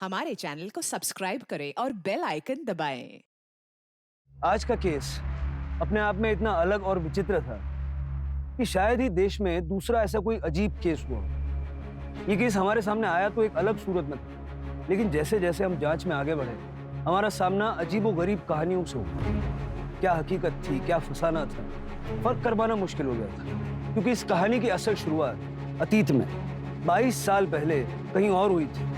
हमारे चैनल को सब्सक्राइब करें और बेल आइकन दबाएं। आज का केस अपने आप में इतना अलग और विचित्र था कि शायद ही देश में दूसरा ऐसा कोई अजीब केस हुआ हो। ये केस हमारे सामने आया तो एक अलग सूरत में था, लेकिन जैसे जैसे हम जांच में आगे बढ़े हमारा सामना अजीबोगरीब कहानियों से हुआ। क्या हकीकत थी, क्या फसाना था, फर्क कर पाना मुश्किल हो गया था, क्योंकि इस कहानी की असल शुरुआत अतीत में 22 साल पहले कहीं और हुई थी।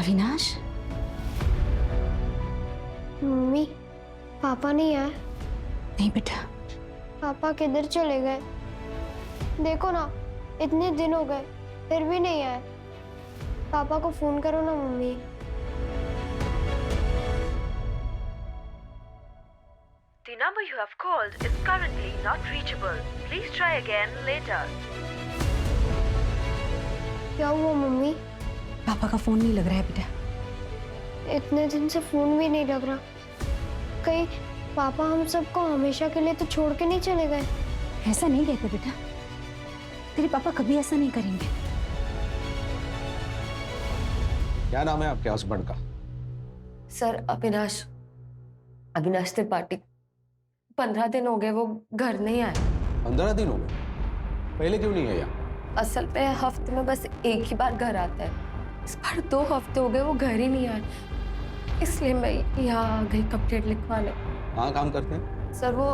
अविनाश, मम्मी, पापा नहीं आए। नहीं बेटा। पापा किधर चले गए? देखो ना, इतने दिन हो गए फिर भी नहीं आए। पापा को फोन करो ना mummy. The number you have called is currently not reachable. Please try again later. क्या हुआ मम्मी? पापा का फोन नहीं लग रहा है बेटा। इतने दिन से फोन भी नहीं लग रहा। कहीं पापा हम सबको हमेशा के लिए तो छोड़ के नहीं चले गए? ऐसा नहीं कहते बेटा, तेरे पापा कभी ऐसा नहीं करेंगे। क्या नाम है आपके हस्बैंड का? सर अविनाश, अविनाश त्रिपाठी। 15 दिन हो गए वो घर नहीं आए। 15 दिन हो गए? पहले क्यों नहीं है यहाँ? असल पे हफ्ते में बस एक ही बार घर आता है। इस बार 2 हफ्ते हो गए वो घर ही नहीं आए, इसलिए मैं यहाँ आ गई कंप्लेंट लिखवाने। कहाँ काम करते हैं? सर वो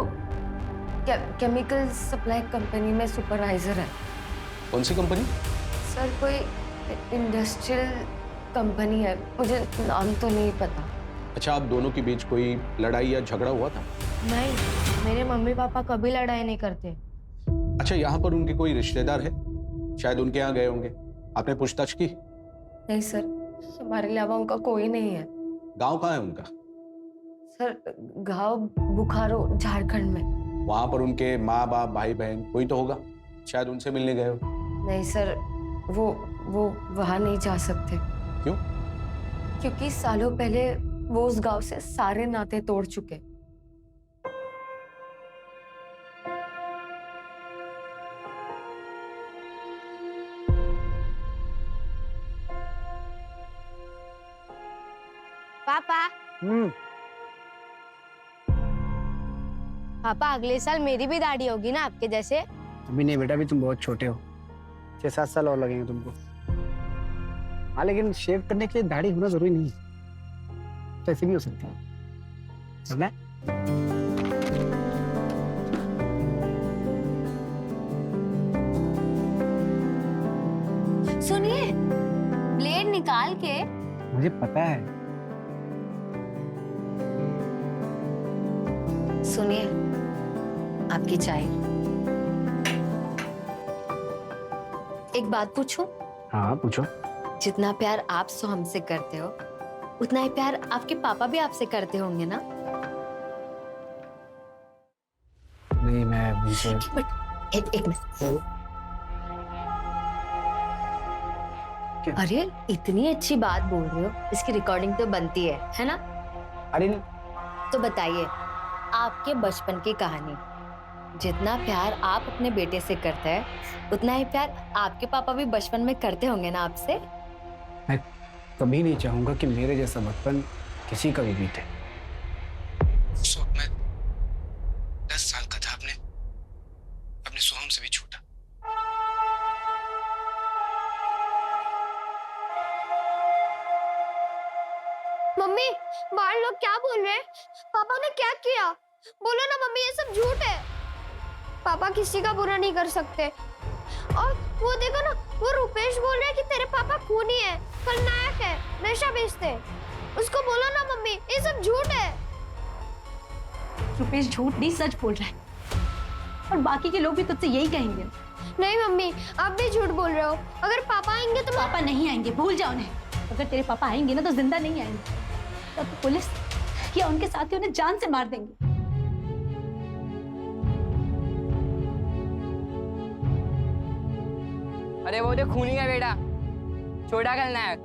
केमिकल सप्लाई कंपनी में सुपरवाइजर है। कौन सी कंपनी? सर कोई इंडस्ट्रियल कंपनी है, मुझे नाम तो नहीं पता। अच्छा, आप दोनों के बीच कोई लड़ाई या झगड़ा हुआ था? नहीं, मेरे मम्मी पापा कभी लड़ाई नहीं करते। अच्छा, यहाँ पर उनके कोई रिश्तेदार है? शायद उनके यहाँ गए होंगे, आपने पूछताछ की? नहीं सर, हमारे अलावा उनका कोई नहीं है। गांव कहाँ है उनका? सर गांव बुखारो, झारखंड में। वहां पर उनके माँ बाप भाई बहन कोई तो होगा, शायद उनसे मिलने गए हो। नहीं सर, वो वहां नहीं जा सकते। क्यों? क्योंकि सालों पहले वो उस गांव से सारे नाते तोड़ चुके। पापा, पापा अगले साल मेरी भी दाढ़ी होगी ना आपके जैसे? अभी नहीं बेटा, अभी तुम बहुत छोटे हो। 6-7 साल और लगेंगे तुमको। हाँ, लेकिन शेव करने के लिए दाढ़ी होना जरूरी नहीं है, तो ऐसे भी हो सकता है। समझ में? सुनिए, ब्लेड निकाल के। मुझे पता है। सुनिए, आपकी चाय। एक बात पूछूं? हाँ पूछो। जितना प्यार आप सो हमसे करते हो, उतना ही प्यार आपके पापा भी आपसे करते होंगे ना? नहीं, मैं उनसे एक मिनट। अरे इतनी अच्छी बात बोल रहे हो, इसकी रिकॉर्डिंग तो बनती है ना? अरे तो बताइए, आपके बचपन की कहानी। जितना प्यार आप अपने बेटे से करते हैं, उतना ही प्यार आपके पापा भी बचपन में करते होंगे ना आपसे? मैं कभी नहीं चाहूंगा कि मेरे जैसा बचपन किसी का भी बीते। उस वक्त मैं 10 साल का था, अपने सोहम से भी छोटा। मम्मी, बाहर लोग क्या बोल रहे हैं? पापा ने क्या किया? बोलो ना मम्मी, ये सब झूठ है। पापा किसी का बुरा नहीं कर सकते। और वो देखो ना, वो रुपेश बोल रहा है कि तेरे पापा खूनी है, खलनायक है, नशा बेचते हैं। उसको बोलो ना मम्मी, ये सब झूठ है। रुपेश झूठ नहीं सच बोल रहा है, और बाकी के लोग भी तुझसे यही कहेंगे। नहीं मम्मी, आप भी झूठ बोल रहे हो। अगर पापा आएंगे तो पापा नहीं आएंगे, भूल जाओ उन्हें। अगर तेरे पापा आएंगे ना तो जिंदा नहीं आएंगे, तब तो पुलिस या उनके साथी उन्हें जान से मार देंगे। अरे वो तो खूनी का बेटा, छोटा खलनायक।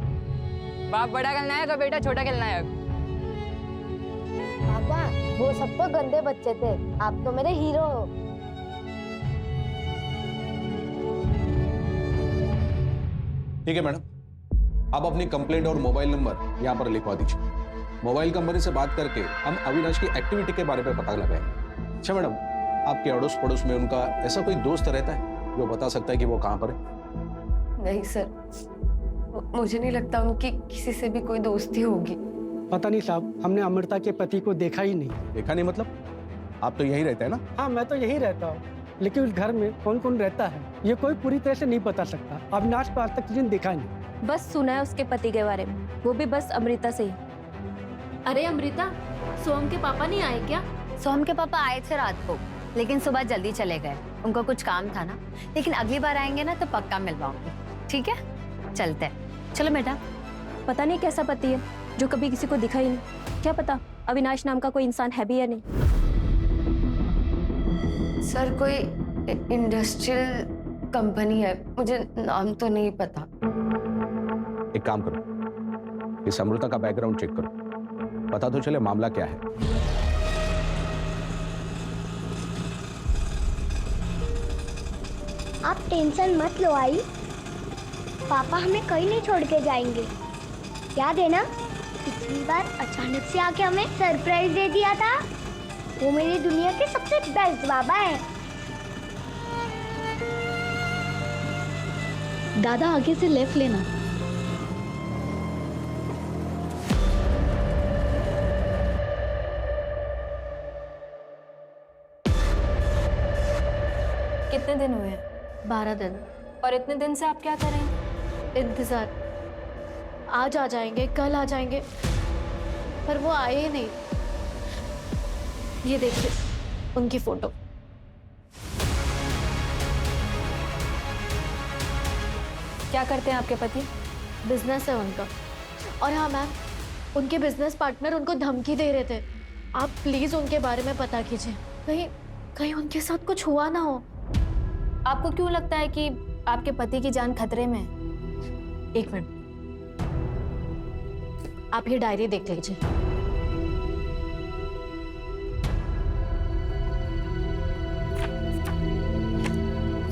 बाप बड़ा खलनायक और बेटा छोटा खलनायक। पापा, वो सब तो गंदे बच्चे थे, आप तो मेरे हीरो हो। ठीक है मैडम, आप अपनी कंप्लेंट और मोबाइल नंबर यहाँ पर लिखवा दीजिए। मोबाइल कंपनी से बात करके हम अविनाश की एक्टिविटी के बारे में पता लगाएंगे। अच्छा मैडम, आपके अड़ोस पड़ोस में उनका ऐसा कोई दोस्त रहता है जो बता सकता है कि वो कहाँ पर है? नहीं सर, मुझे नहीं लगता उनकी किसी से भी कोई दोस्ती होगी। पता नहीं साहब, हमने अमृता के पति को देखा ही नहीं। देखा नहीं मतलब? आप तो यहीं रहते हैं ना? हाँ, मैं तो यहीं रहता हूँ, लेकिन उस घर में कौन कौन रहता है ये कोई पूरी तरह से नहीं बता सकता। अविनाश को आज तक किसी ने देखा नहीं। बस सुना है उसके पति के बारे में, वो भी बस अमृता से ही। अरे अमृता, सोम के पापा नहीं आए क्या? सोम के पापा आए थे रात को, लेकिन सुबह जल्दी चले गए। उनको कुछ काम था ना, लेकिन अगली बार आएंगे ना तो पक्का मिलवाऊंगी। ठीक है, चलते हैं। चलो बेटा। पता नहीं कैसा पति है जो कभी किसी को दिखा ही नहीं। क्या पता अविनाश नाम का कोई इंसान है भी या नहीं। सर, कोई इंडस्ट्रियल कंपनी है, मुझे नाम तो नहीं पता। एक काम करो, इस अमृता का बैकग्राउंड चेक करो, पता तो चले मामला क्या है। आप टेंशन मत लो आई, पापा हमें कहीं नहीं छोड़ के जाएंगे। याद है ना, पिछली बार अचानक से आके हमें सरप्राइज दे दिया था। वो मेरी दुनिया के सबसे बेस्ट बाबा है। दादा, आगे से लेफ्ट लेना। कितने दिन हुए? 12 दिन। और इतने दिन से आप क्या कर रहे हैं? इंतजार। आज आ जाएंगे, कल आ जाएंगे, पर वो आए ही नहीं। ये देखिए उनकी फोटो। क्या करते हैं आपके पति? बिजनेस है उनका। और हाँ मैम, उनके बिजनेस पार्टनर उनको धमकी दे रहे थे। आप प्लीज उनके बारे में पता कीजिए, कहीं कहीं उनके साथ कुछ हुआ ना हो। आपको क्यों लगता है कि आपके पति की जान खतरे में है? एक मिनट, आप ये डायरी देख लीजिए।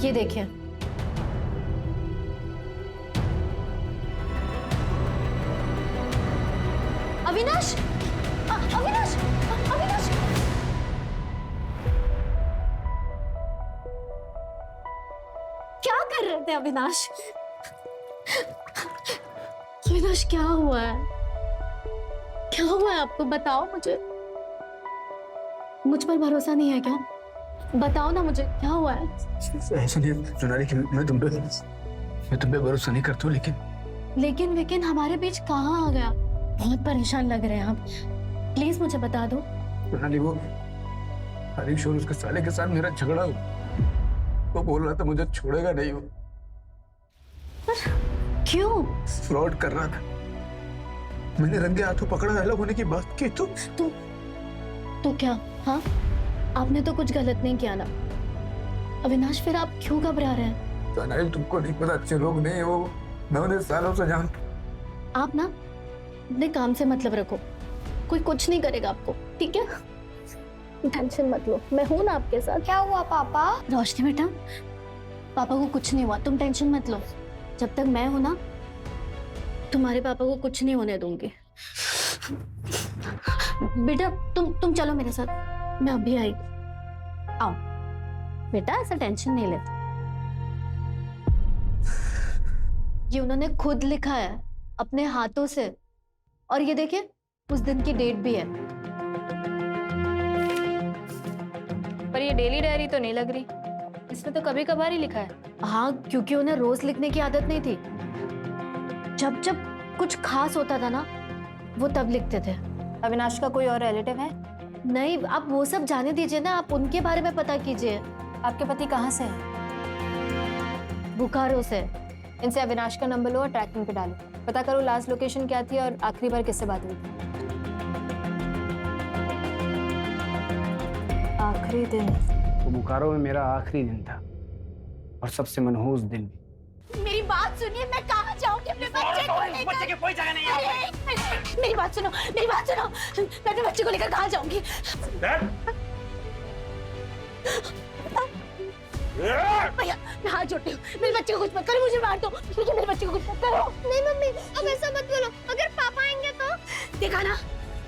ये देखिए, अविनाश, अविनाश, अविनाश, क्या कर रहे थे अविनाश? अविनाश, क्या हुआ है? क्या हुआ है आपको? बताओ मुझे। मुझ पर भरोसा नहीं है क्या? बताओ ना मुझे, क्या हुआ है? ऐसा नहीं है सोनाली कि मैं तुम पे भरोसा नहीं करता हूँ, लेकिन हमारे बीच कहाँ आ गया? बहुत परेशान लग रहे हैं आप, प्लीज मुझे बता दो। सोनाली, वो हरीश और उसके साले के साथ मेरा झगड़ा हो, वो बोल रहा था मुझे छोड़ेगा नहीं। वो क्यों? फ्रॉड कर रहा था। मैंने रंगे हाथों पकड़ा, अलग होने की बात की तो क्या? हाँ, आपने तो कुछ गलत नहीं किया ना अविनाश, फिर आप क्यों घबरा रहे हैं? सोनाली, तुमको नहीं पता, अच्छे लोग नहीं वो, मैं उन्हें सालों से जानता। आप ना अपने काम से मतलब रखो, कोई कुछ नहीं करेगा आपको, ठीक है? टेंशन मत लो, मैं हूं ना आपके साथ। क्या हुआ पापा? रोशनी बेटा, पापा को कुछ नहीं हुआ, तुम टेंशन मत लो। जब तक मैं हूं ना, तुम्हारे पापा को कुछ नहीं होने दूंगी। बेटा तुम चलो मेरे साथ, मैं अभी आई। आओ बेटा, ऐसा टेंशन नहीं लेते। ये उन्होंने खुद लिखा है अपने हाथों से, और ये देखिए उस दिन की डेट भी है। पर ये डेली डायरी तो नहीं लग रही, इसमें तो कभी कभार ही लिखा है। हाँ, क्योंकि उन्हें रोज लिखने की आदत नहीं थी। जब जब कुछ खास होता था ना, वो तब लिखते थे। अविनाश का कोई और रिलेटिव है? नहीं, आप वो सब जाने दीजिए ना, आप उनके बारे में पता कीजिए। आपके पति कहाँ से है? बुखारो से। इनसे अविनाश का नंबर लो और ट्रैकिंग पे डालो, पता करो लास्ट लोकेशन क्या थी और आखिरी बार किससे बात हुई थी। आखिरी दिन तो बुखारो में मेरा आखिरी दिन था और सबसे मनहूस दिन भी। मेरी बात सुनिए, मैं कहाँ जाऊंगी अपने बच्चे को लेकर? बच्चे की कोई जगह नहीं है। मेरी बात सुनो, मेरी बात सुनो। मैं अपने बच्चे को लेकर कहाँ जाऊंगी? भैया, मैं हाथ जोड़ती हूँ, मेरे बच्चे को कुछ मत करो, मुझे मार दो, लेकिन मेरे बच्चे को कुछ मत करो। नहीं मम्मी, अब ऐसा मत बोलो। अगर पापा आएंगे तो? देखा ना,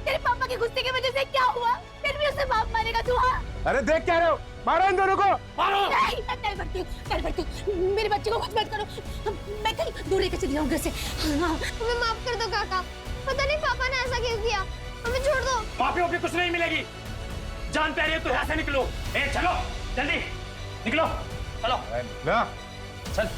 तेरे पापा के गुस्से की वजह से क्या हुआ? फिर भी उसे बाप मारेगा तू? हाँ, अरे देख क्या रहे हो, मारो इन दोनों को, मारो। नहीं, मैं नहीं बढ़ती हूँ, मेरे बच्चे को कुछ मत करो। मैं कहीं दूर लेकर चली जाऊँ घर से। हाँ। हमें माफ कर दो काका, पता नहीं पापा ने ऐसा क्यों किया, हमें छोड़ दो। माफी वाफी कुछ नहीं मिलेगी, जान प्यारी है तो यहाँ से निकलो। ए चलो जल्दी निकलो, चलो चल।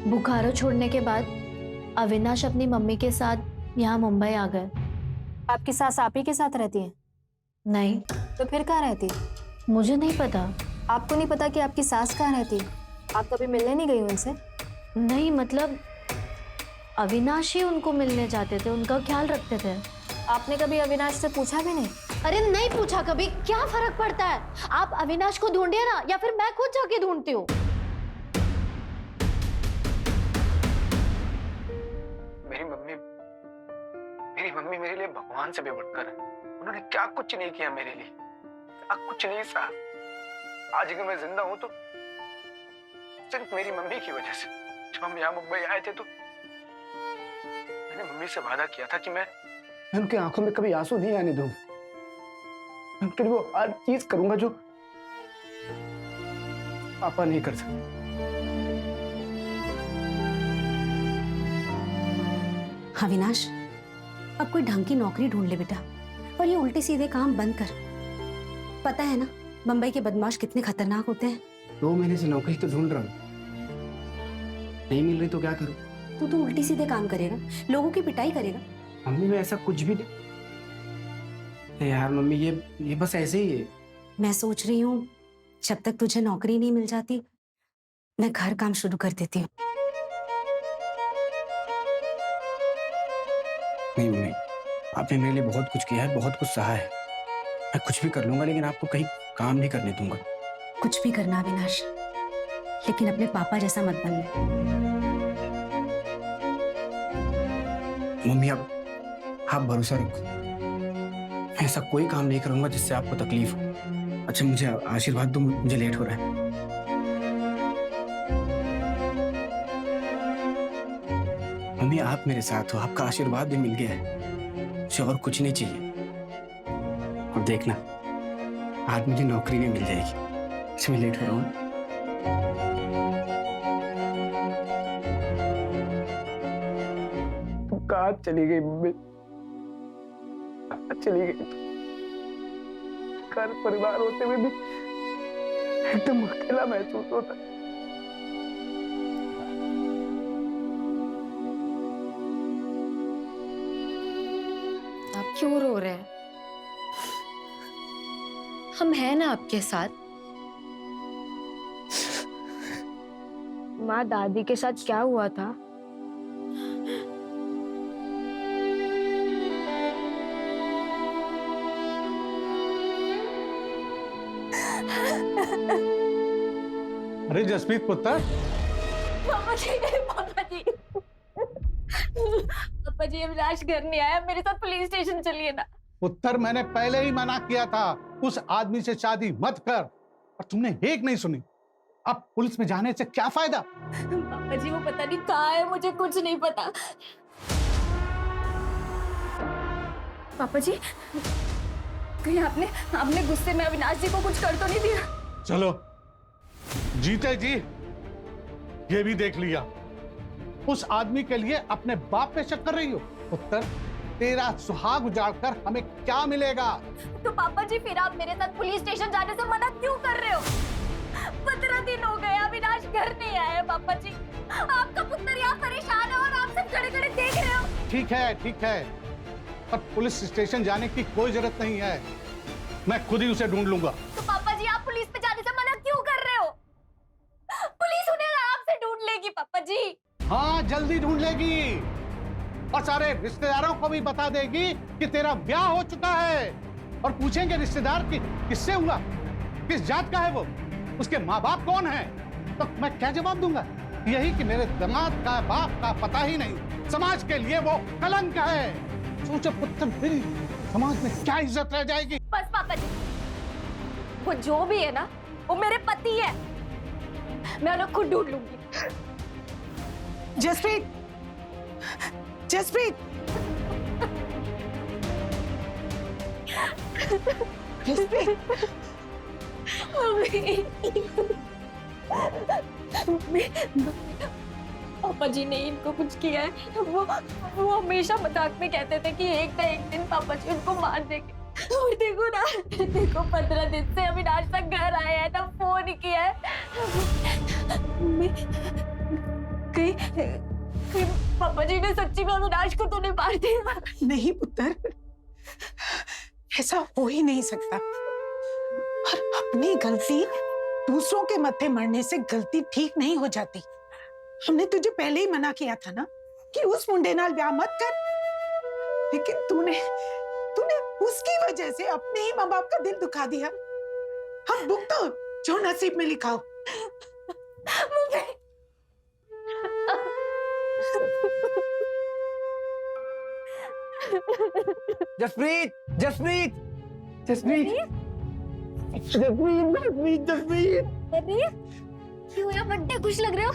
बुखारो छोड़ने के बाद अविनाश अपनी मम्मी के साथ यहाँ मुंबई आ गए। आपकी सास आप ही के साथ रहती है? नहीं। तो फिर कहाँ रहती है? मुझे नहीं पता। आपको नहीं पता कि आपकी सास कहाँ रहती है? आप कभी मिलने नहीं गई उनसे? नहीं, मतलब अविनाश ही उनको मिलने जाते थे, उनका ख्याल रखते थे। आपने कभी अविनाश से पूछा भी नहीं? अरे नहीं पूछा कभी, क्या फर्क पड़ता है? आप अविनाश को ढूंढिए ना, या फिर मैं खुद जाके ढूंढती हूँ। मेरी मम्मी मेरे लिए भगवान से भी बढ़कर है। उन्होंने क्या कुछ नहीं किया मेरे लिए, क्या कुछ नहीं सहा। आज अगर मैं जिंदा हूं तो सिर्फ मेरी मम्मी की वजह से। जब हम यहाँ मुंबई आए थे तो मैंने मम्मी से वादा किया था कि मैं उनकी आंखों में कभी आंसू नहीं आने दूंगा। मैं उनके लिए वो हर चीज करूंगा जो पापा नहीं कर सकते। अविनाश, अब कोई ढंग की नौकरी ढूंढ ले बेटा, और ये उल्टे सीधे काम बंद कर। पता है ना मुंबई के बदमाश कितने खतरनाक होते हैं। 2 महीने से नौकरी तो ढूंढ रहा हूँ, नहीं मिल रही तो क्या करूँ? तू उल्टी सीधे काम करेगा, लोगों की पिटाई करेगा। मम्मी मैं ऐसा कुछ भी नहीं। यार मम्मी ये बस ऐसे ही है। मैं सोच रही हूँ जब तक तुझे नौकरी नहीं मिल जाती मैं घर काम शुरू कर देती हूँ। नहीं मम्मी, आपने मेरे लिए बहुत कुछ किया है, बहुत कुछ सहा है। मैं कुछ भी कर लूंगा, लेकिन आपको कहीं काम नहीं करने दूंगा। कुछ भी करना अविनाश, लेकिन अपने पापा जैसा मत बनना। मम्मी आप भरोसा रखो, मैं ऐसा कोई काम नहीं करूंगा जिससे आपको तकलीफ हो। अच्छा मुझे आशीर्वाद दो, मुझे लेट हो रहा है। मम्मी आप मेरे साथ हो, आपका आशीर्वाद भी मिल गया है, मुझे और कुछ नहीं चाहिए। और देखना आज मुझे नौकरी भी मिल जाएगी। अच्छा मैं लेट हो रहा हूँ। तुम कहाँ चली गई मम्मी? कहाँ चली गई? घर परिवार होते हुए भी एकदम अकेला महसूस होता है। आप क्यों रो रहे हैं? हम हैं ना आपके साथ। माँ, दादी के साथ क्या हुआ था? अरे जसप्रीत पुत्र, पापा जी, पापा जी, पापा जी, अविनाश घर नहीं आया, मेरे साथ पुलिस स्टेशन चलिए ना। पुत्र, मैंने पहले ही मना किया था उस आदमी से शादी मत कर, और तुमने एक नहीं सुनी। अब पुलिस में जाने से क्या फायदा? पापा जी, वो पता नहीं कहाँ है, मुझे कुछ नहीं पता। पापा जी, कहीं आपने गुस्से में अविनाश जी को कुछ कर तो नहीं दिया? चलो, जीते जी ये भी देख लिया। उस आदमी के लिए अपने बाप पे शक कर रही हो? पुत्र, तेरा सुहाग उजाड़कर हमें क्या मिलेगा? तो पापा जी, फिर आप मेरे साथ पुलिस स्टेशन जाने से मना क्यों कर रहे हो? 15 दिन हो गए, अविनाश घर नहीं आया। पापा जी, आपका पुत्र यहाँ परेशान है और आप सब खड़े-खड़े देख रहे हो। ठीक है, पर पुलिस स्टेशन जाने की कोई जरूरत नहीं है, मैं खुद ही उसे ढूंढ लूंगा। तो पापा जी, आप पुलिस पे जाने से मना क्यों कर रहे हो? पुलिस उन्हें आपसे ढूंढ लेगी पापा जी। हाँ, जल्दी ढूंढ लेगी, और सारे रिश्तेदारों को भी बता देगी कि तेरा ब्याह हो चुका है। और पूछेंगे रिश्तेदार कि किससे हुआ, किस जात का है वो, उसके माँ बाप कौन है, तो मैं क्या जवाब दूंगा? यही कि मेरे दामाद का बाप का पता ही नहीं, समाज के लिए वो कलंक है। सोचो पुत्र, फिर समाज में क्या इज्जत रह जाएगी? बस पापा जी, वो जो भी है ना, वो मेरे पति है, मैं उन्हें खुद ढूंढ लूंगी। जसप्रीत, जसप्रीत, जसप्रीत, पापा जी ने इनको कुछ किया है। वो हमेशा मजाक में कहते थे कि एक ना एक दिन पापा जी उनको मार देंगे। और देखो ना, देखो 15 दिन से अविनाश तक घर आया है, ना फोन किया है। कहीं पापा जी ने सच्ची में अविनाश को तो नहीं मार दिया? नहीं पुत्र, ऐसा हो ही नहीं सकता। और अपनी गलती दूसरों के मत्थे मरने से गलती ठीक नहीं हो जाती। हमने तुझे पहले ही मना किया था ना कि उस मुंडे नाल ब्याह मत कर, लेकिन तूने उसकी वजह से अपने ही माँ बाप का दिल दुखा दिया। हम भुगतो जो नसीब में लिखा हो। जसप्रीत, जसप्रीत, जसप्रीत, क्यों यार, बड्डे खुश लग रहे हो?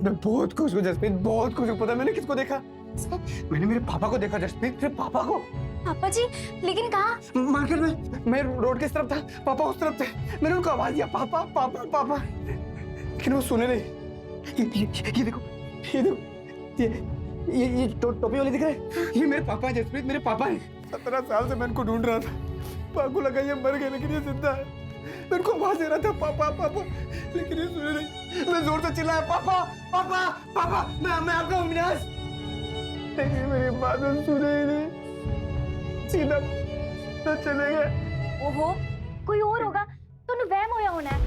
मैं बहुत खुश हूँ जसप्रीत, बहुत खुश हूँ। पता है मैंने किसको देखा? मैंने मेरे पापा को देखा जसप्रीत, मेरे पापा को। पापा जी, लेकिन कहाँ? मार्केट में, मैं रोड किस तरफ था, पापा उस तरफ थे। मैंने उनको आवाज दिया, पापा पापा पापा, लेकिन वो सुने नहीं। ये देखो, ये टोपी वाले दिख रहे हैं, ये मेरे पापा हैं जसप्रीत, मेरे पापा हैं। 17 साल से मैं इनको ढूंढ रहा था। पापा को लगा ये मर गए, लेकिन ये जिंदा है। मैं इनको आवाज दे रहा था, पापा पापा, लेकिन ये सुने नहीं। मैं जोर से चिल्लाया, पापा पापा पापा, मैं आपका अविनाश, लेकिन मेरी बात सुने ही नहीं, सीधा तो चले गए। ओहो, कोई और होगा तो न वहम होया होना है।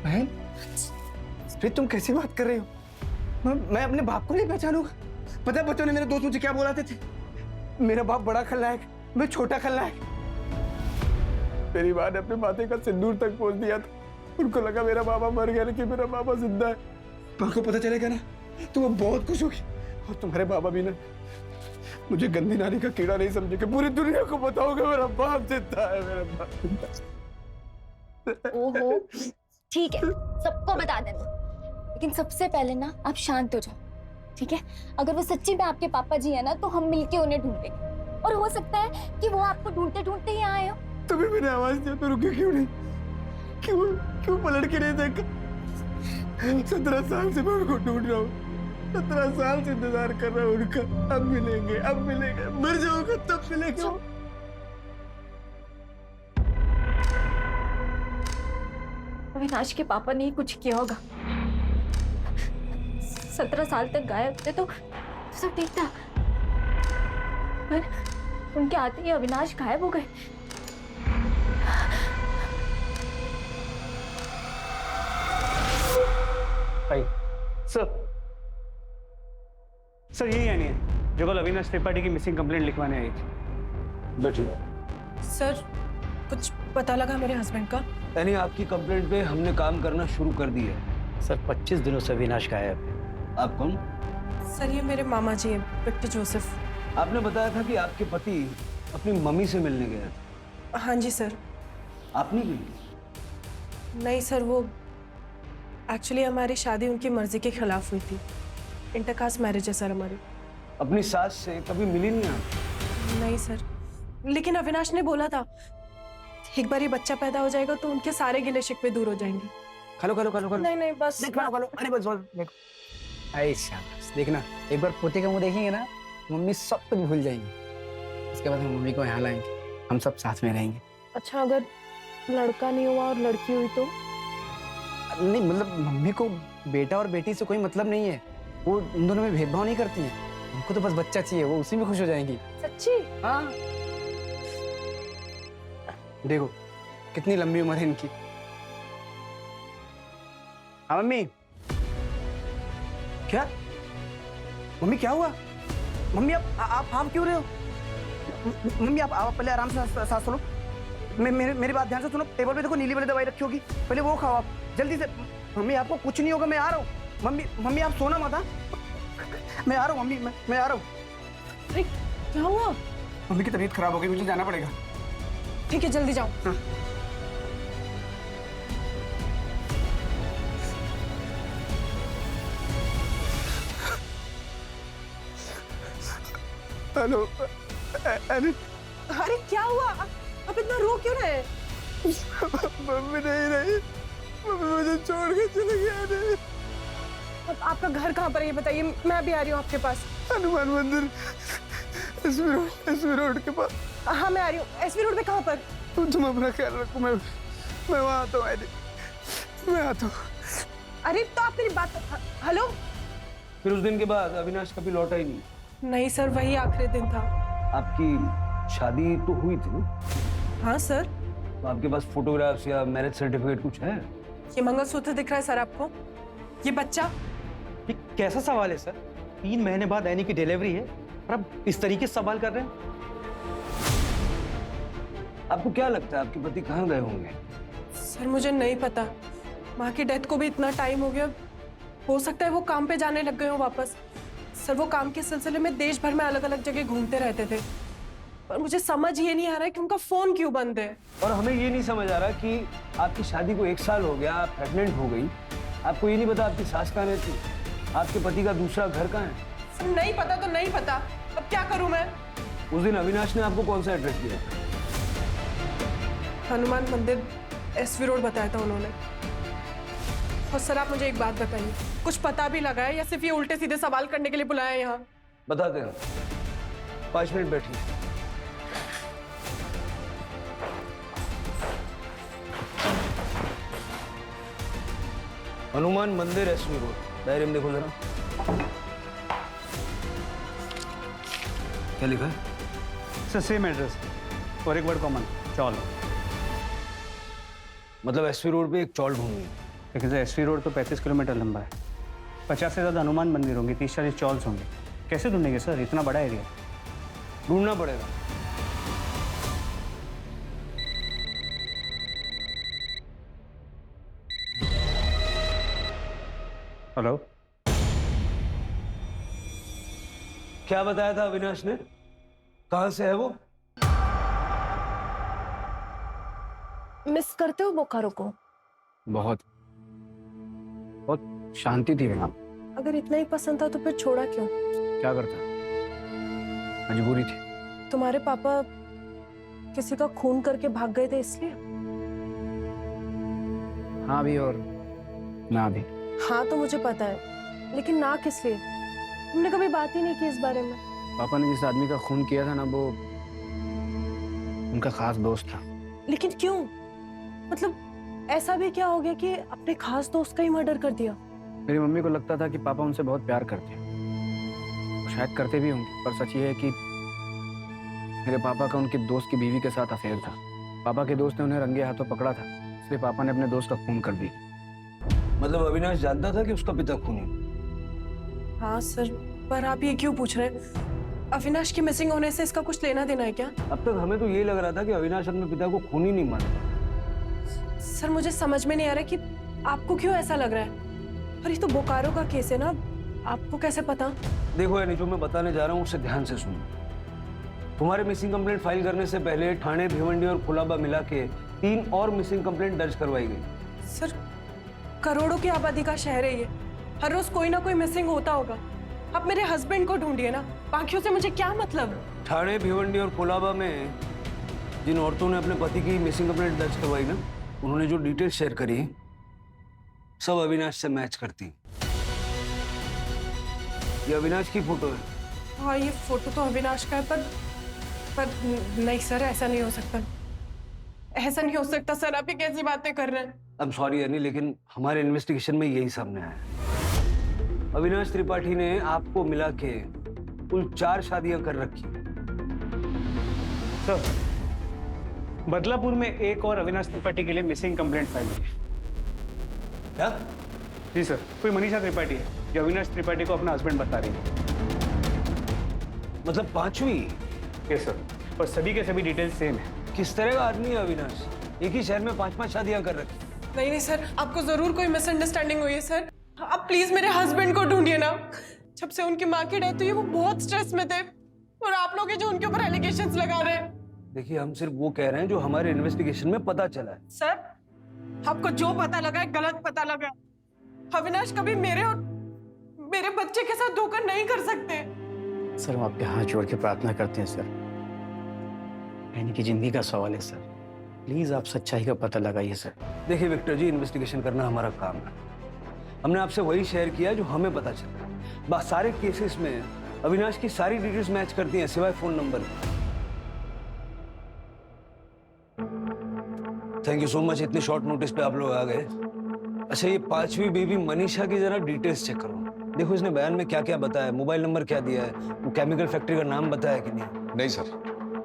बहन, फिर तुम कैसी बात कर रही हो? मैं अपने बाप को नहीं पहचानूंगा? पता है बच्चों ने, मेरे दोस्त मुझे क्या बोलाते थे? मेरा बाप बड़ा खलनायक, मैं छोटा खलनायक। मेरी माँ ने अपने माथे का सिंदूर तक पोंछ दिया था। उनको लगा मेरा बाबा मर गया, लेकिन मेरा बाबा जिंदा है। माँ को पता चलेगा ना तो वो बहुत खुश होगी। और तुम्हारे बाबा भी ना मुझे गंदी नारी का कीड़ा नहीं समझेंगे। पूरी दुनिया को बताओगे मेरा बाप जिंदा है, मेरा बाप जिंदा है। ओहो, ठीक है, सबको बता देना, लेकिन सबसे पहले ना आप शांत हो जाओ, ठीक है? अगर वो सच्ची में आपके पापा जी है ना, तो हम मिलके उन्हें ढूंढेंगे। और हो सकता है कि वो आपको ढूंढते ढूंढते ही आए हो। तभी मैंने आवाज दिया तो रुके क्यों नहीं? क्यों पलट के नहीं देखा? 17 साल से मैं उनको ढूंढ रहा हूँ, 17 साल से इंतजार कर रहा हूँ उनका। अब मिलेंगे, अब मिलेंगे, मर जाऊंगा तब मिलेंगे। अविनाश के पापा ने ही कुछ किया होगा। 17 साल तक गायब थे तो सब ठीक था, पर उनके आते ही अविनाश गायब हो गए। सर यही यानी है जो कल अविनाश त्रिपाठी की मिसिंग कंप्लेंट लिखवाने आई थी। सर, कुछ पता लगा मेरे हस्बैंड का? यानी आपकी कंप्लेंट पे हमने काम करना शुरू कर दिया है। सर 25 दिनों से अविनाश गायब है। आप कौन? सर ये मेरे मामा जी हैं, विक्टर जोसेफ। आपने बताया था कि आपके पति अपनी मम्मी से मिलने गए थे। हाँ जी सर। आप नहीं गई? नहीं सर, वो एक्चुअली हमारी शादी उनकी मर्जी के खिलाफ हुई थी। इंटरकास्ट मैरिज है सर हमारी। अपनी सास से कभी मिली नहीं आप? नहीं सर, लेकिन अविनाश ने बोला था एक बार ये बच्चा पैदा हो जाएगा तो उनके सारे गिले शिकवे दूर हो जाएंगे। खलो खलो खलो खलो। नहीं नहीं बस खलो खलो। अरे बस बस देखो। ऐ शाबाश, देखना एक बार पोते का मुंह देखेंगे ना, मम्मी सब कुछ भूल जाएंगी। उसके बाद हम मम्मी को यहाँ लाएंगे, हम सब साथ में रहेंगे। अच्छा, अगर लड़का नहीं हुआ और लड़की हुई तो? नहीं मतलब मम्मी को बेटा और बेटी से कोई मतलब नहीं है, वो उन दोनों में भेदभाव नहीं करती है। उनको तो बस बच्चा चाहिए, वो उसी में खुश हो जाएंगी। सच्ची? हाँ देखो कितनी लंबी उम्र है इनकी। हाँ मम्मी। क्या मम्मी क्या हुआ? मम्मी आप क्यों रहे हो? मम्मी आप पहले आराम से सांस लो। मेरी बात ध्यान से सुनो। टेबल पे देखो नीली वाली दवाई रखी होगी, पहले वो खाओ आप जल्दी से। मम्मी आपको कुछ नहीं होगा, मैं आ रहा हूँ। मम्मी आप सोना मत। मैं आ रहा हूँ मम्मी, मैं आ रहा हूँ। अरे क्या हुआ? मम्मी की तबीयत खराब हो गई, मुझे जाना पड़ेगा। ठीक है जल्दी जाओ। हाँ। हेलो। अरे क्या हुआ? आप इतना रो क्यों रहे? मम्मी नहीं रही, मम्मी मुझे छोड़ के चले गए। अब आपका घर कहाँ पर है ये बताइए, मैं भी आ रही हूँ आपके पास। हनुमान मंदिर एसवी रोड के पास। हाँ मैं आ रही हूँ। एसवी रोड पे कहाँ पर? तुम अपना ख्याल रखो, मैं वहाँ आता हूँ। मैं आता हूँ। अरे तो आप मेरी बात। हेलो। फिर उस दिन के बाद अविनाश कभी लौटा ही नहीं? नहीं सर, वही आखिरी दिन था। आपकी शादी तो हुई थी ना? हाँ सर। तो आपके पास फोटोग्राफ्स या मैरिज सर्टिफिकेट कुछ है? ये मंगलसूत्र दिख रहा है सर आपको? ये बच्चा? ये कैसा सवाल है सर? 3 महीने बाद एनी की डिलीवरी है और आप इस तरीके से सवाल कर रहे हैं? आपको क्या लगता है आपके पति कहाँ गए होंगे? सर मुझे नहीं पता, माँ की डेथ को भी इतना टाइम हो गया, हो सकता है वो काम पे जाने लग गए हो वापस। सर वो काम के सिलसिले में देश भर में अलग अलग जगह घूमते रहते थे, पर मुझे समझ ये नहीं आ रहा है कि उनका फोन क्यों बंद है। और हमें ये नहीं समझ आ रहा कि आपकी शादी को 1 साल हो गया, आप प्रेग्नेंट हो गई, आपको ये नहीं पता आपकी सास कहाँ रहती, आपके पति का दूसरा घर कहाँ है? सर नहीं पता तो नहीं पता, अब क्या करूं मैं? उस दिन अविनाश ने आपको कौन सा एड्रेस दिया? हनुमान मंदिर एसवी रोड बताया था उन्होंने। और सर आप मुझे एक बात बताइए, कुछ पता भी लगा है या सिर्फ ये उल्टे सीधे सवाल करने के लिए बुलाया है यहाँ? बताते हैं, 5 मिनट बैठिए। हनुमान मंदिर एसवी रोड, डायरी में देखो जरा। क्या लिखा है? सर सेम एड्रेस और एक वर्ड कॉमन, चौल। मतलब एसवी रोड पे एक चौल ढूंढनी है? लेकिन सर एसवी रोड तो 35 किलोमीटर लंबा है, 50 से ज़्यादा हनुमान मंदिर होंगे, 30-40 चौल्स होंगे। कैसे ढूंढेंगे सर, इतना बड़ा एरिया? ढूंढना पड़ेगा। हेलो। क्या बताया था अविनाश ने? कहां से है वो? मिस करते हो बोकारो को? बहुत शांति थी वहाँ। अगर इतना ही पसंद था तो फिर छोड़ा क्यों? क्या करता, मजबूरी थी। तुम्हारे पापा किसी का खून करके भाग गए थे इसलिए? हाँ भी और ना भी। हाँ तो मुझे पता है, लेकिन ना किस लिए? तुमने कभी बात ही नहीं की इस बारे में। पापा ने जिस आदमी का खून किया था ना, वो उनका खास दोस्त था। लेकिन क्यों? मतलब ऐसा भी क्या हो गया कि अपने खास दोस्त का ही मर्डर कर दिया? मेरी मम्मी को लगता था कि पापा उनसे बहुत प्यार करते हैं, शायद करते भी होंगे, पर सच ये है कि मेरे पापा का उनके दोस्त की बीवी के साथ अफेयर था। पापा के दोस्त ने उन्हें रंगे हाथों पकड़ा था, इसलिए पापा ने अपने दोस्त का खून कर दिया। मतलब अविनाश जानता था कि उसका पिता खूनी? हाँ सर, पर आप ये क्यों पूछ रहे हैं? अविनाश की मिसिंग होने से इसका कुछ लेना देना है क्या? अब तक हमें तो यही लग रहा था कि अविनाश अपने पिता को खूनी नहीं मानता। सर मुझे समझ में नहीं आ रहा कि आपको क्यों ऐसा लग रहा है। और ये तो बोकारो का केस है ना, आपको कैसे पता? देखो यानी जो मैं बताने जा रहा हूँ उससे ध्यान से सुनो। तुम्हारे मिसिंग कंप्लेंट फाइल करने से पहले ठाणे, भिवंडी और कुलाबा मिला के 3 और मिसिंग कंप्लेंट दर्ज करवाई गई। सर करोड़ों की आबादी का शहर है ये, हर रोज कोई ना कोई मिसिंग होता होगा। आप मेरे हस्बैंड को ढूंढिए ना, बाकियों से मुझे क्या मतलब? ठाणे, भिवंडी और कोलाबा में जिन औरतों ने अपने पति की मिसिंग कंप्लेंट दर्ज करवाई ना, उन्होंने जो डिटेल्स शेयर करी सब अविनाश से मैच करती। ये अविनाश की फोटो है। हाँ ये फोटो तो अविनाश का है, पर नहीं सर, ऐसा नहीं हो सकता, ऐसा नहीं हो सकता सर। आप ये कैसी बातें कर रहे हैं? I'm sorry यानी, लेकिन हमारे इन्वेस्टिगेशन में यही सामने आया है। अविनाश त्रिपाठी ने आपको मिला के कुल 4 शादियां कर रखी। सर बदलापुर में एक और अविनाश त्रिपाठी के लिए मिसिंग कंप्लेंट फाइल हुई है। क्या? जी सर, कोई मनीषा त्रिपाठी है जो अविनाश त्रिपाठी को अपना हस्बैंड बता रही है। मतलब 5वीं? यस सर, और सभी के सभी डिटेल्स सेम है। किस तरह का आदमी है अविनाश? एक ही शहर में 5-5 शादियां कर रखी। नहीं सर, आपको जरूर कोई मिसअंडरस्टैंडिंग हुई है सर। आप प्लीज मेरे हस्बैंड को ढूंढिए ना। जब से उनकी माँ की डेथ हुई वो बहुत स्ट्रेस में थे, और आप लोग हैं जो उनके ऊपर एलिगेशंस लगा रहे हैं। देखिए हम सिर्फ वो कह रहे हैं जो हमारे इन्वेस्टिगेशन में पता चला है। सर आपको जो पता लगा है गलत पता लगा है। अविनाश कभी मेरे और मेरे बच्चे के साथ धोखा नहीं कर सकते। सर हम आपके हाथ जोड़ के प्रार्थना करते हैं सर, यानी कि जिंदगी का सवाल है सर, प्लीज आप सच्चाई का पता लगाइए सर। देखिए विक्टर जी, इन्वेस्टिगेशन करना हमारा काम है। हमने आपसे वही शेयर किया जो हमें पता चला। बस सारे केसेस में अविनाश की सारी डिटेल्स मैच करती हैं सिवाय phone number. Thank you so much, इतने शॉर्ट नोटिस पे आप लोग आ गए। अच्छा ये 5वीं बेबी मनीषा की जरा डिटेल्स चेक करो। देखो इसने बयान में क्या क्या बताया, मोबाइल नंबर क्या दिया है, वो केमिकल फैक्ट्री का नाम बताया कि नहीं? नहीं सर,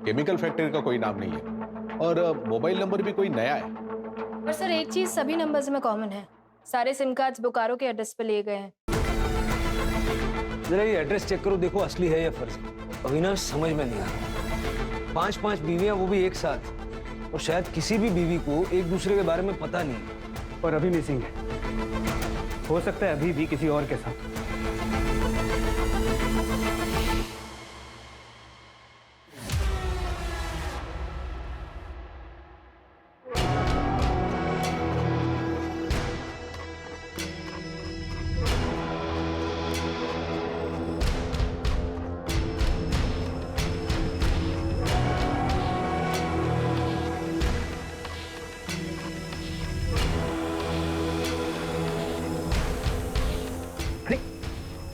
केमिकल फैक्ट्री का कोई नाम नहीं है, और मोबाइल नंबर भी कोई नया है। पर सर एक चीज सभी नंबर्स में कॉमन है, सारे सिम कार्ड्स बोकारो के एड्रेस पे लिए गए हैं। जरा ये एड्रेस चेक करो, देखो असली है या फर्जी। अविनाश समझ में नहीं आ रहा। 5-5 बीवियां, वो भी एक साथ, और शायद किसी भी बीवी को एक दूसरे के बारे में पता नहीं है। और अभी मिसिंग है, हो सकता है अभी भी किसी और के साथ।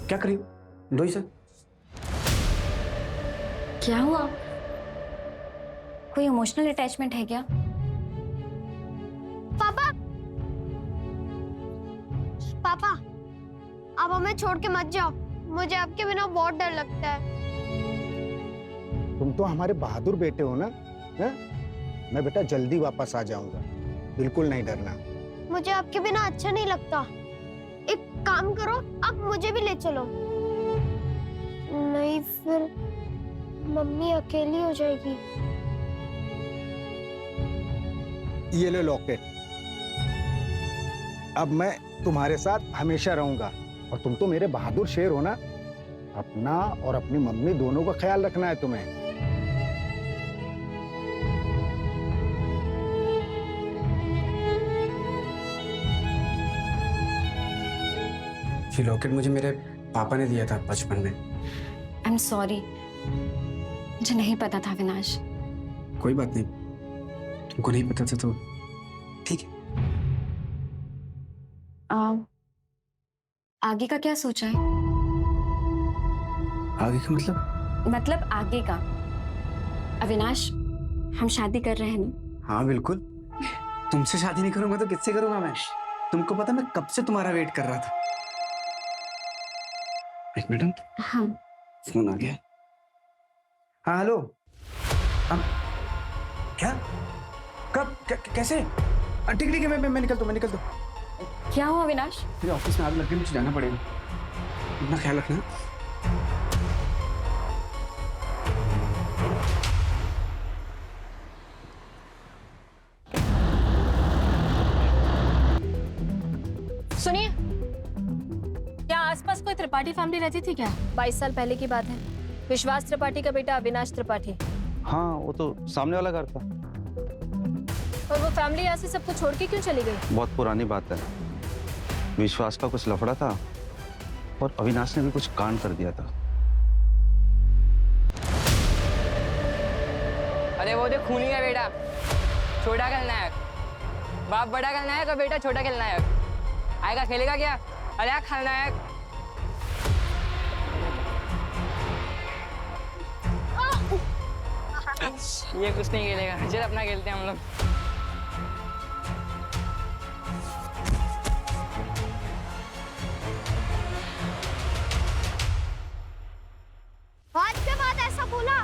क्या करी दोई सर? क्या हुआ? कोई इमोशनल अटैचमेंट है क्या? पापा, पापा, आप हमें छोड़ के मत जाओ, मुझे आपके बिना बहुत डर लगता है। तुम तो हमारे बहादुर बेटे हो ना, है? मैं बेटा जल्दी वापस आ जाऊंगा, बिल्कुल नहीं डरना। मुझे आपके बिना अच्छा नहीं लगता। एक काम करो, आप मुझे भी ले चलो। नहीं फिर मम्मी अकेली हो जाएगी। ये लो लॉकेट, अब मैं तुम्हारे साथ हमेशा रहूंगा, और तुम तो मेरे बहादुर शेर हो ना। अपना और अपनी मम्मी दोनों का ख्याल रखना है तुम्हें। ये लॉकेट मुझे मेरे पापा ने दिया था बचपन में। आई एम सॉरी, मुझे नहीं पता था अविनाश। कोई बात नहीं, तुमको नहीं पता था तो ठीक है। आगे का क्या सोचा है? आगे का मतलब आगे का। अविनाश, हम शादी कर रहे हैं ना? हाँ बिल्कुल। तुमसे शादी नहीं करूंगा तो किससे करूंगा मैं? तुमको पता मैं कब से तुम्हारा वेट कर रहा था। एक मिनट। हाँ फोन आ गया। हाँ हेलो। क्या? कब? कैसे? ठीक है, मैं निकलता हूँ। क्या हुआ अविनाश? मेरे ऑफिस में आग लग गई, मुझे जाना पड़ेगा। अपना ख्याल रखना। त्रिपाठी फैमिली रहती थी क्या? 22 साल पहले की बात है। विश्वास त्रिपाठी का बेटा अविनाश त्रिपाठी। हाँ, वो तो सामने वाला घर था। और वो फैमिली यहाँ से सबको छोड़ के क्यों चली गई? बहुत पुरानी बात है। विश्वास का कुछ लफड़ा था और अविनाश ने भी कुछ कांड कर दिया था। अरे वो देख खूनी का बेटा, छोटा खलनायक। बाप बड़ा खलनायक और बेटा छोटा खलनायक। आएगा खेलेगा क्या? अरे खलनायक। ये कुछ नहीं खेलेगा, चल अपना खेलते हैं हम लोग। आज के बाद ऐसा बोला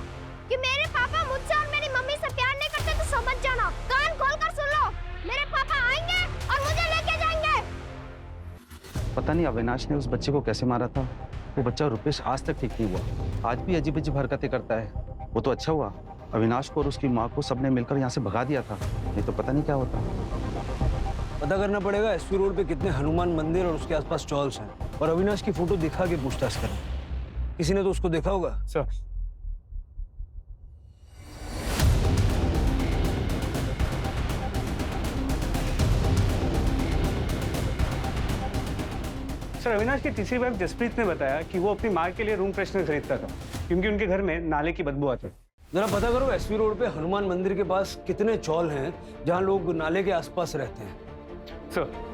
कि मेरे पापा मुझसे और मेरी मम्मी से प्यार नहीं करते तो समझ जाना। कान खोलकर सुन लो, मेरे पापा आएंगे और मुझे लेके जाएंगे। पता नहीं अविनाश ने उस बच्चे को कैसे मारा था। वो बच्चा रुपेश आज तक ठीक नहीं हुआ, आज भी अजीब अजीब हरकतें करता है। वो तो अच्छा हुआ अविनाश को और उसकी माँ को सबने मिलकर यहाँ से भगा दिया था, नहीं तो पता नहीं क्या होता। पता करना पड़ेगा एसपी रोड पे कितने हनुमान मंदिर और उसके आसपास स्टॉल्स हैं और अविनाश की फोटो दिखा के पूछताछ करें। किसी ने तो उसको देखा होगा। सर अविनाश की तीसरी वाइफ जसप्रीत ने बताया कि वो अपनी माँ के लिए रूम फ्रेशनर खरीदता था क्योंकि उनके घर में नाले की बदबू आती। जरा पता करो एसपी रोड पे हनुमान मंदिर के पास कितने चौल हैं जहां लोग नाले के आसपास रहते हैं। सर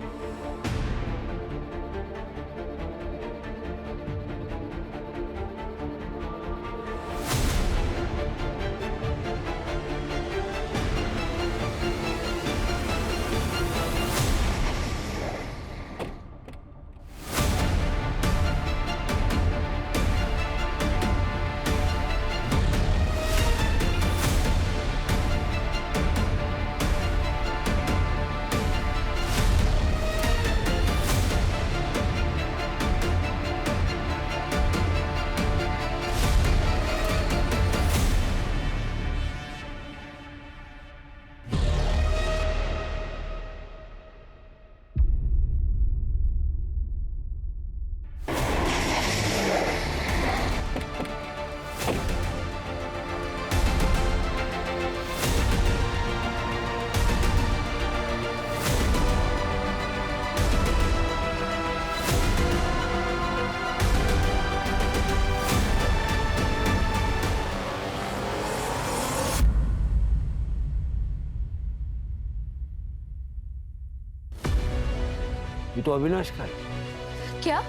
ये तो अविनाश का है। क्या?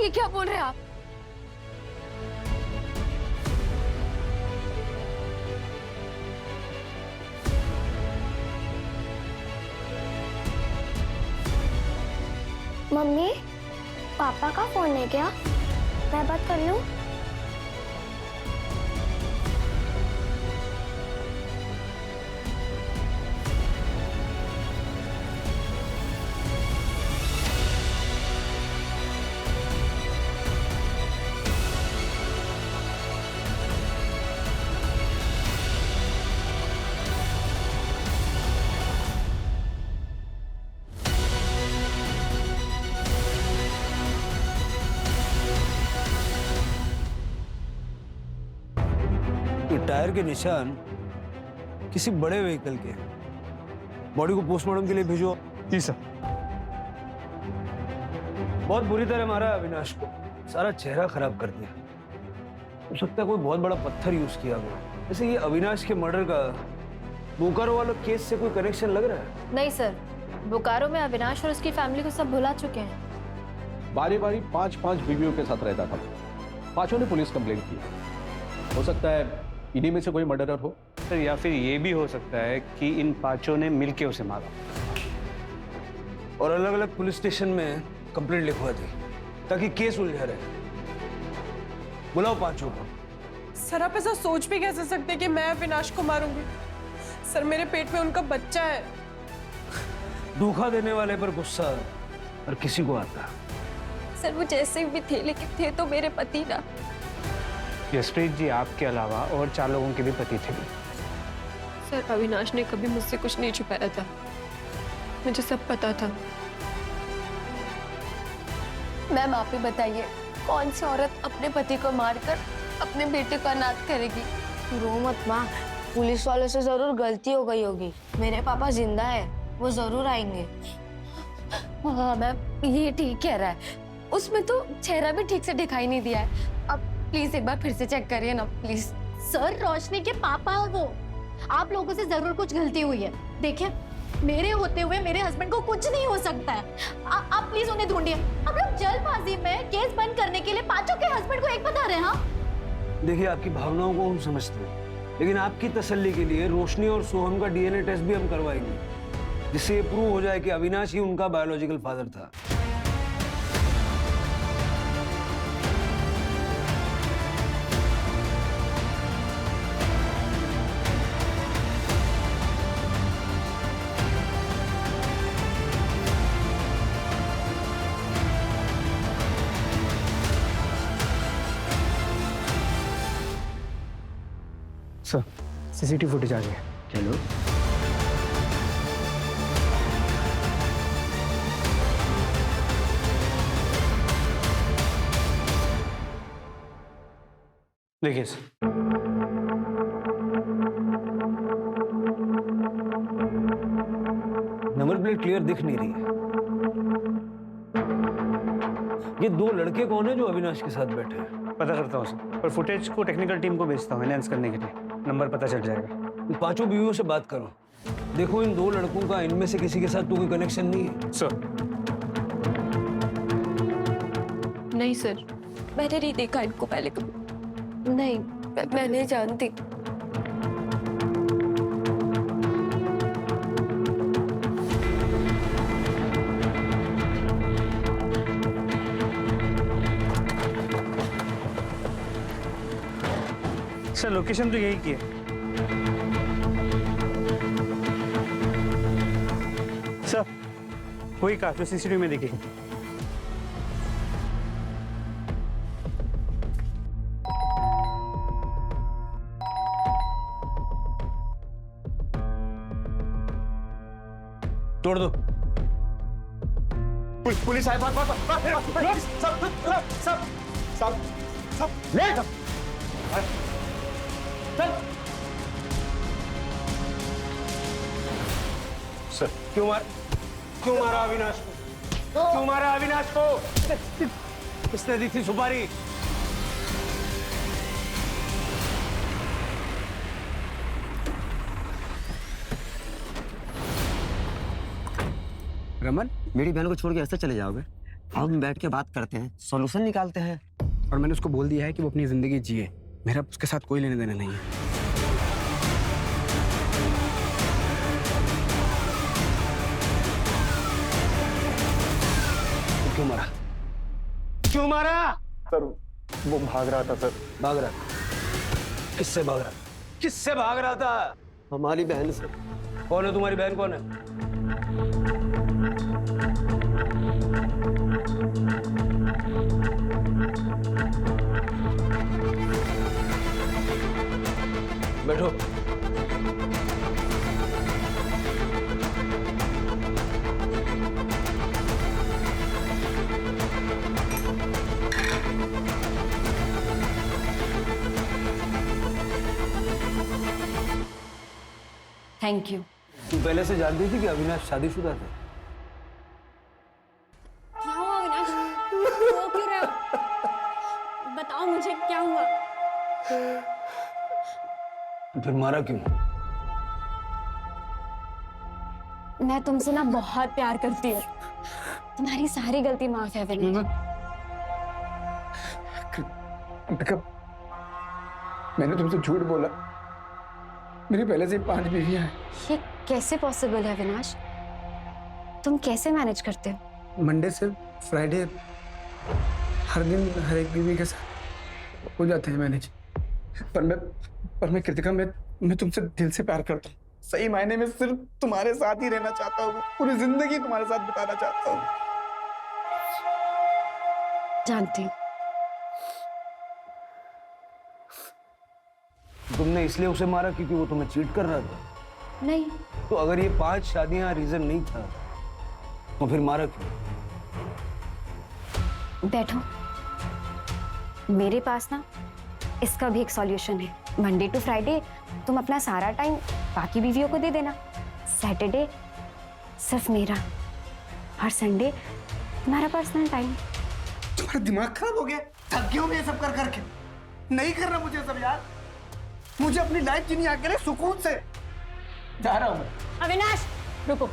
ये क्या बोल रहे हैं आप? मम्मी, पापा का फोन है क्या? मैं बात कर लूं? टायर के निशान किसी बड़े व्हीकल के हैं। बॉडी को पोस्टमार्टम के लिए भेजो। जी सर। बहुत बुरी तरह मारा है अविनाश को, सारा चेहरा खराब कर दिया। हो सकता है कोई बहुत बड़ा पत्थर यूज किया गया। वैसे ये अविनाश के मर्डर का बोकारो वाला केस से कोई कनेक्शन लग रहा है? नहीं सर, बोकारो में अविनाश और उसकी फैमिली को सब भुला चुके हैं। बारी बारी 5-5 बीवियों के साथ रहता था। पांचों ने पुलिस कंप्लेंट की। हो सकता है इन्हीं में से कोई मर्डरर हो। सर या फिर ये भी हो सकता है कि इन पांचों ने मिलके उसे मारा और अलग अलग पुलिस स्टेशन में कंप्लेंट लिखवा दी ताकि केस उलझा रहे। बुलाओ पांचों को। सर आप ऐसा सोच भी कैसे सकते कि मैं अविनाश को मारूंगी? सर मेरे पेट में उनका बच्चा है। धोखा देने वाले पर गुस्सा और किसी को आता। सर वो जैसे भी थे लेकिन थे तो मेरे पति ना। जसप्रीत जी आपके अलावा और 4 लोगों के भी पति थे। सर अविनाश ने कभी मुझसे कुछ नहीं छुपाया था, मुझे सब पता था। मैम आप ही बताइए, कौन सी औरत अपने पति को मारकर अपने बेटे को अनाथ करेगी? रो मत माँ, पुलिस वालों से जरूर गलती हो गई होगी। मेरे पापा जिंदा है, वो जरूर आएंगे। हाँ मैम, ये ठीक कह रहा है। उसमें तो चेहरा भी ठीक से दिखाई नहीं दिया है। अब प्लीज एक बार फिर से चेक करिए ना प्लीज। सर, रोशनी के पापा है वो। आप लोगों से जरूर कुछ गलती हुई है। देखिए, मेरे होते हुए मेरे हस्बैंड को कुछ नहीं हो सकता है। आप प्लीज उन्हें ढूंढिए। आप लोग जल्दबाजी में केस बंद करने के लिए पांचों के हस्बैंड को एक बता रहे हैं। हाँ, देखिए, आपकी भावनाओं को हम समझते हैं, लेकिन आपकी तसल्ली के लिए रोशनी और सोहम का डीएनए टेस्ट भी हम करवाएंगे, जिससे ये प्रूव हो जाए कि अविनाश ही उनका बायोलॉजिकल फादर था। सर, सीसीटीवी फुटेज आ गया। चलो। देखिए सर, नंबर प्लेट क्लियर दिख नहीं रही है। ये दो लड़के कौन है जो अविनाश के साथ बैठे हैं? पता करता हूँ सर, और फुटेज को टेक्निकल टीम को भेजता हूँ एनहांस करने के लिए। नंबर पता चल जाएगा। इन पांचों बीवियों से बात करो। देखो, इन दो लड़कों का इनमें से किसी के साथ तो कोई कनेक्शन नहीं है। सर, नहीं सर, मैंने नहीं देखा इनको पहले कभी। नहीं, मैं नहीं जानती। सर लोकेशन तो यही की है। सर, वही कार जो सीसीटीवी में दिखेगी। तोड़ दो। पुलिस आए। सब ले सर, क्यों मारा अविनाश को? क्यों मारा अविनाश को? किसने दी थी सुपारी? रमन, मेरी बहन को छोड़ के ऐसे चले जाओगे? हम बैठ के बात करते हैं, सॉल्यूशन निकालते हैं। और मैंने उसको बोल दिया है कि वो अपनी जिंदगी जिए, मेरा उसके साथ कोई लेने देना नहीं है। क्यों मारा? क्यों मारा? सर, वो भाग रहा था सर। भाग रहा? किससे भाग रहा? किससे भाग रहा था? हमारी बहन से। कौन है तुम्हारी बहन? कौन है? बैठो। Thank you. तू पहले से जानती थी कि अविनाश शादीशुदा था? क्या हुआ अविनाश? रो क्यों रहे हो? बताओ मुझे क्या हुआ? फिर मारा क्यों? मैं तुमसे ना बहुत प्यार करती हूँ। तुम्हारी सारी गलती माफ है अविनाश। मैंने तुमसे झूठ बोला। मेरी पहले से 5 बीवियां हैं। ये कैसे पॉसिबल है अविनाश? तुम कैसे मैनेज करते हो? मंडे से फ्राइडे हर दिन हर एक बीवी के साथ हो जाते हैं मैनेज। पर मैं कृतिका, मैं तुमसे दिल से प्यार करता हूँ। सही मायने में सिर्फ तुम्हारे साथ ही रहना चाहता हूँ। पूरी जिंदगी तुम्हारे साथ बिताना चाहता हूँ। जानती हूँ। तुमने इसलिए उसे मारा क्योंकि वो तुम्हें चीट कर रहा था? नहीं। तो अगर ये 5 शादियां रीजन नहीं था तो फिर मारा क्यों? बैठो। मेरे पास ना इसका भी एक सॉल्यूशन है। मंडे टू फ्राइडे तुम अपना सारा टाइम बाकी बीवियों को दे देना, सैटरडे सिर्फ मेरा, और संडे तुम्हारा पर्सनल टाइम। तुम्हारा दिमाग खराब हो गया? थक गया हूं मैं ये सब कर करके। नहीं करना मुझे सब यार। मुझे अपनी लाइफ जीनी आ करे सुकून से। जा रहा हूं मैं। अविनाश रुको,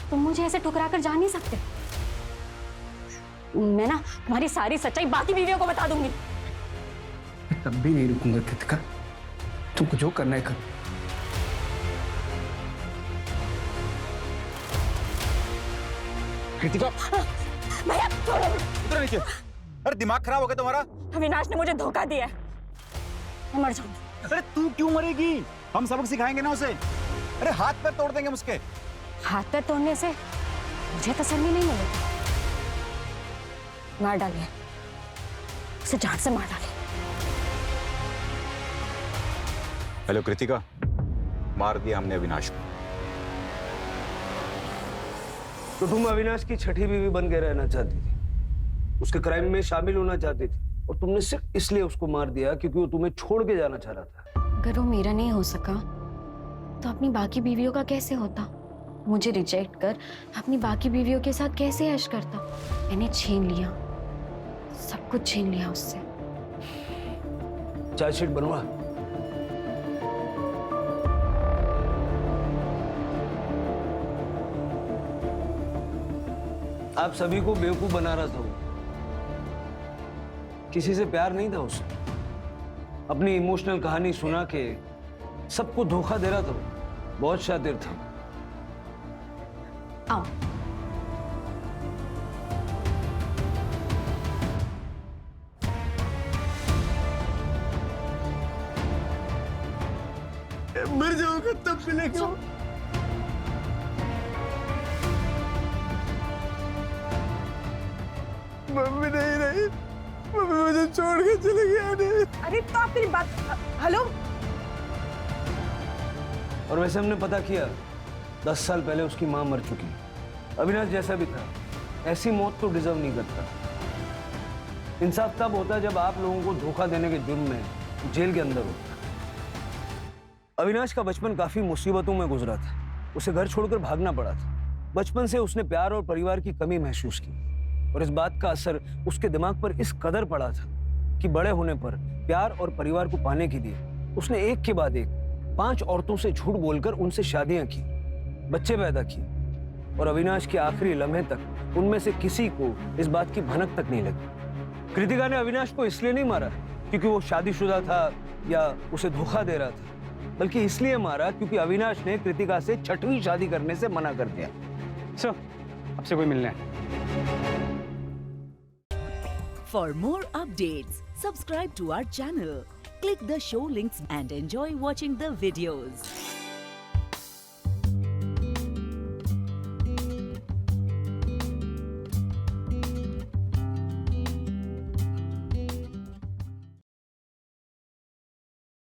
तुम मुझे ऐसे ठुकरा कर जा नहीं सकते। मैं ना तुम्हारी सारी सच्चाई बाकी बीवियों को बता दूंगी। मैं तब भी नहीं रुकूंगा कृतिका, तुमको जो करना है कर। कृतिका भैया छोड़ो। उधर नीचे। अरे दिमाग खराब हो गया तुम्हारा? अविनाश ने मुझे धोखा दिया है, मैं मर जाऊंगी। अरे तू क्यों मरेगी? हम सबक सिखाएंगे ना उसे। अरे हाथ पैर तोड़ देंगे उसके। हाथ पैर तोड़ने से मुझे तसल्ली नहीं मिलेगी। मार डालिए उसे, जान से मार डालिए। हेलो कृतिका, मार दिया हमने अविनाश को। तो तुम अविनाश की छठी बीवी बन के रहना चाहती थी, उसके क्राइम में शामिल होना चाहती थी, और तुमने सिर्फ इसलिए उसको मार दिया क्योंकि वो तुम्हें छोड़ के जाना चाह रहा था। अगर वो मेरा नहीं हो सका तो अपनी बाकी बीवियों का कैसे होता? मुझे रिजेक्ट कर अपनी बाकी बीवियों के साथ कैसे ऐश करता? मैंने छीन लिया, सब कुछ छीन लिया उससे। चार्जशीट बनवा। आप सभी को बेवकूफ बना रहा था वो। किसी से प्यार नहीं था उसे। अपनी इमोशनल कहानी सुना के सबको धोखा दे रहा था वो। बहुत शातिर था। आओ। मर जाऊंगा तब मिलेगा। मम्मी नहीं रही, मम्मी मुझे छोड़ के चले गया। अरे तो आप मेरी बात, हेलो। और वैसे हमने पता किया 10 साल पहले उसकी मां मर चुकी। अविनाश जैसा भी था, ऐसी मौत तो डिजर्व नहीं करता। इंसाफ तब होता जब आप लोगों को धोखा देने के जुर्म में जेल के अंदर होता। अविनाश का बचपन काफी मुसीबतों में गुजरा था। उसे घर छोड़कर भागना पड़ा था। बचपन से उसने प्यार और परिवार की कमी महसूस की, और इस बात का असर उसके दिमाग पर इस कदर पड़ा था कि बड़े होने पर प्यार और परिवार को पाने के लिए उसने एक के बाद एक 5 औरतों से झूठ बोलकर उनसे शादियां की, बच्चे पैदा किए। और अविनाश के आखिरी लम्हे तक उनमें से किसी को इस बात की भनक तक नहीं लगी। कृतिका ने अविनाश को इसलिए नहीं मारा क्योंकि वो शादीशुदा था या उसे धोखा दे रहा था, बल्कि इसलिए मारा क्योंकि अविनाश ने कृतिका से 6वीं शादी करने से मना कर दिया। सो आपसे कोई मिलना है? For more updates, subscribe to our channel, click the show links and enjoy watching the videos.